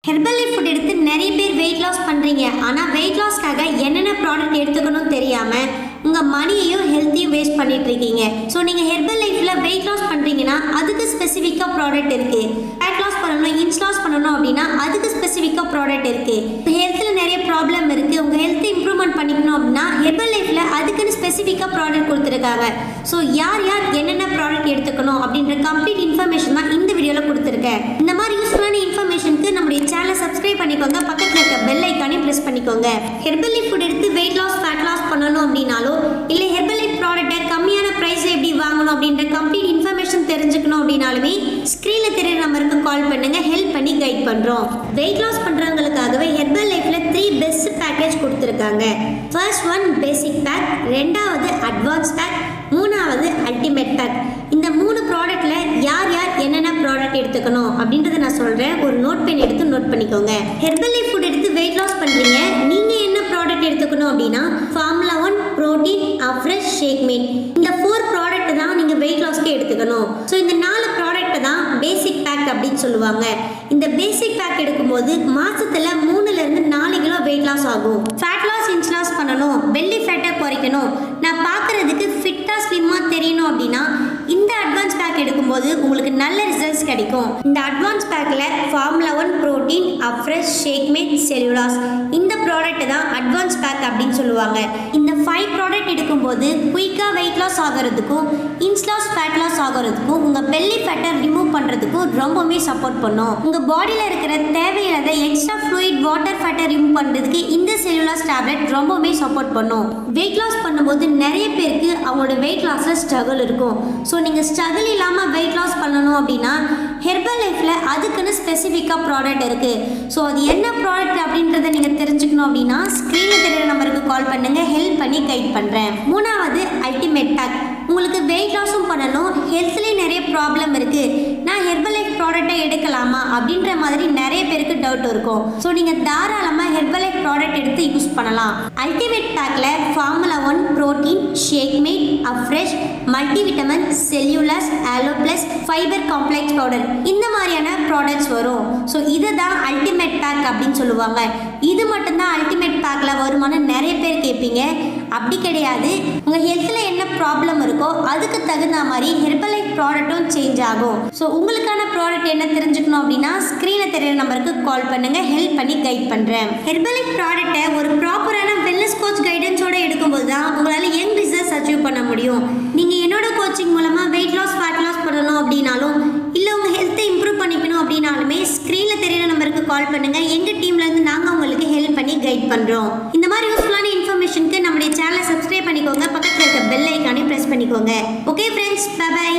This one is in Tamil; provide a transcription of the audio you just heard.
ஹெர்பல் லைஃப் ஃபுட் எடுத்து நிறைய பேர் வெயிட் லாஸ் பண்ணுறீங்க. ஆனால் வெயிட் லாஸ்க்காக என்னென்ன ப்ராடக்ட் எடுத்துக்கணும்னு தெரியாமல் உங்கள் மணியையும் ஹெல்த்தையும் வேஸ்ட் பண்ணிட்டு இருக்கீங்க. ஸோ நீங்கள் ஹெர்பல் லைஃப்பில் வெயிட் லாஸ் பண்ணுறீங்கன்னா அதுக்கு ஸ்பெசிஃபிக்காக ப்ராடக்ட் இருக்குது. ஃபேட் லாஸ் பண்ணணும், இன்ச் லாஸ் பண்ணணும் அப்படின்னா அதுக்கு ஸ்பெசிஃபிக்காக ப்ராடக்ட் இருக்குது. ஹெல்த்தில் நிறைய ப்ராப்ளம் இருக்குது, உங்கள் ஹெல்த்தை இம்ப்ரூவ்மெண்ட் பண்ணிக்கணும் அப்படின்னா ஹெர்பல் லைஃப்பில் அதுக்குன்னு ஸ்பெசிஃபிக்காக ப்ராடக்ட் கொடுத்துருக்காங்க. ஸோ யார் யார் என்னென்ன ப்ராடக்ட் எடுத்துக்கணும் அப்படின்ற கம்ப்ளீட் இன்ஃபர்மேஷன் தான் இந்த வீடியோவில் கொடுத்துருக்கேன். இந்த மாதிரி யூஸ்ஃபுல்லான இன்ஃபர்மேஷனுக்கு நம்முடைய சேனலை சப்ஸ்கிரைப் பண்ணிக்கோங்க, பக்கத்தில் இருக்க பெல் ஐக்கானையும் ப்ரெஸ் பண்ணிக்கோங்க. ஹெர்பல் லைஃப் ஃபுட் எடுத்து வெயிட் லாஸ், ஃபேட் லாஸ் பண்ணணும் அப்படின்னாலோ இல்லை ஹெர்பல் லைஃப் ப்ராடக்ட்டை கம்மியான ப்ரைஸ் எப்படி வாங்கணும் அப்படின்ற கம்ப்ளீட் இன்ஃபர்மேஷன் தெரிஞ்சுக்கணும் அப்படின்னாலுமே ஸ்க்ரீனில் தெரியுற நம்பருக்கு கால் பண்ணுங்க, ஹெல்ப் பண்ணி கைட் பண்ணுறோம். வெயிட் லாஸ் பண்ணுறவங்களுக்காகவே ஹெர்பல் லைஃப்பில் 3 பெஸ்ட் பேக்கேஜ் கொடுத்துருக்காங்க. ஃபர்ஸ்ட் ஒன் பேசிக் பேக், ரெண்டாவது அட்வான்ஸ் பேக், மூணாவது அல்டிமேட் பேக். இந்த 3 ப்ராடக்ட்ல யார் யார் என்னென்ன ப்ராடக்ட் எடுத்துக்கணும் அப்படின்றத நான் சொல்கிறேன். ஒரு நோட் பென் எடுத்து நோட் பண்ணிக்கோங்க. ஹெர்பல் லைஃப் ஃபுட் எடுத்து வெயிட் லாஸ் பண்ணுறீங்க, நீங்கள் என்ன ப்ராடக்ட் எடுத்துக்கணும் அப்படின்னா formula 1 protein Afresh shake mate. இந்த 4 ப்ராடக்ட் தான் நீங்கள் வெயிட் லாஸ்க்கு எடுத்துக்கணும். ஸோ இந்த 4 ப்ராடக்ட் தான் பேசிக் பேக் அப்படின்னு சொல்லுவாங்க. இந்த பேசிக் பேக் எடுக்கும்போது மாசத்துல 3லேருந்து 4 கிலோ வெயிட் லாஸ் ஆகும். ஃபேட் லாஸ், இன்ச் லாஸ் பண்ணணும், பெல்லி ஃபேட்டை குறைக்கணும், நான் பார்க்கறதுக்கு ஃபிட்டாக ஸ்லிம்மாக தெரியணும் அப்படின்னா இந்த அட்வான்ஸ் பேக் எடுக்கும்போது உங்களுக்கு நல்ல ரிசல்ட்ஸ் கிடைக்கும். இந்த அட்வான்ஸ் பேக்கில் formula 1 protein Afresh shakemate Cell U Loss இந்த ப்ராடக்ட் தான் அட்வான்ஸ் பேக் அப்படின்னு சொல்லுவாங்க. இந்த 5 ப்ராடக்ட் எடுக்கும்போது குயிக்காக வெயிட் லாஸ் ஆகிறதுக்கும் இன்ச் லாஸ், ஃபேட் லாஸ் ஆகிறதுக்கும் உங்கள் பெல்லி ஃபேட்டை ரிமூவ் பண்ணுறதுக்கும் ரொம்பவே சப்போர்ட் பண்ணும். உங்கள் பாடியில் இருக்கிற தேவையில்லாத எக்ஸ்ட்ரா ஃப்ளூயிட், வாட்டர் ஃபேட்டை ரிமூவ் பண்ணுறதுக்கு இந்த செல்லுலாஸ் டேப்லெட் ரொம்பவே சப்போர்ட் பண்ணும். வெயிட் லாஸ் பண்ணும்போது நிறைய பேருக்கு அவங்களோட வெயிட் லாஸில் ஸ்ட்ரகிள் இருக்கும். ஸோ நீங்கள் ஸ்ட்ரகிள் இல்லாமல் வெயிட் லாஸ் பண்ணணும் அப்படின்னா ஹெர்பல் லைஃப்பில் அதுக்குன்னு ஸ்பெசிஃபிக்காக ப்ராடக்ட் இருக்குது. ஸோ அது என்ன ப்ராடக்ட் அப்படின்றத நீங்கள் தெரிஞ்சுக்கணும் அப்படின்னா ஸ்க்ரீனில் தெரியுற நம்பருக்கு கால் பண்ணுங்கள், ஹெல்ப் பண்ணி கைட் பண்ணுறேன். மூணாவது அல்டிமேட் பேக். உங்களுக்கு வெயிட் லாஸும் பண்ணணும், ஹெல்த்லேயும் நிறைய ப்ராப்ளம் இருக்குது, நான் ஹெர்பல் லைஃப் ப்ராடக்டை எடுக்கலாமா அப்படின்ற மாதிரி நிறைய பேருக்கு டவுட் இருக்கும். ஸோ நீங்கள் தாராளமாக ஹெர்பல் லைஃப் ப்ராடக்ட் எடுத்து யூஸ் பண்ணலாம். அல்டிமேட் பேக்கில் formula 1 protein, shake mate, afresh, multivitamin, cellulase, ஆலோ பிளஸ், ஃபைபர் காம்ப்ளெக்ஸ் பவுடர் இந்த மாதிரியான ப்ராடக்ட்ஸ் வரும். ஸோ இதை தான் அல்டிமேட் பேக் அப்படின்னு சொல்லுவாங்க. இது மட்டும்தான் அல்டிமேட் பேக்கில் வருமானு நிறைய பேர் கேட்பீங்க. அப்படி கிடையாது, உங்கள் ஹெல்த்தில் என்ன ப்ராப்ளம் இருக்கோ அதுக்கு தகுந்த மாதிரி ஹெர்பல் லைஃப் ப்ராடக்ட்டும் சேஞ்ச் ஆகும். ஸோ உங்களுக்கான ப்ராடக்ட் என்ன தெரிஞ்சுக்கணும் அப்படின்னா ஸ்க்ரீனில் தெரியுற நம்பருக்கு கால் பண்ணுங்க, ஹெல்ப் பண்ணி கைட் பண்ணுறேன். ஹெர்பல் லைஃப் ப்ராடக்ட்டை ஒரு ப்ராப்பரான வெல்னஸ் கோச் கைடன்ஸோட எடுக்கும்போது தான் உங்களால் யங் ரிசல்ட்ஸ் அச்சீவ் பண்ண முடியும். நீங்கள் என்னோட கோச்சிங் மூலமாக வெயிட் லாஸ், ஃபேட் லாஸ் பண்ணணும் அப்படின்னாலும் இல்லை உங்கள் ஹெல்த்தை இம்ப்ரூவ் பண்ணிக்கணும் அப்படின்னாலுமே ஸ்க்ரீனில் தெரியுற நம்பருக்கு கால் பண்ணுங்கள். எங்கள் டீம்லேருந்து நாங்கள் உங்களுக்கு ஹெல்ப் பண்ணி கைட் பண்ணுறோம். இந்த மாதிரி யூஸ்ஃபுல்லான இன்ஃபர்மேஷனுக்கு நம்முடைய சேனலை சப்ஸ்கிரைப் பண்ணிக்கோங்க, பக்கத்தில் இருக்க பெல் ஐக்கானையும் ப்ரெஸ் பண்ணிக்கோங்க. Okay friends, bye by.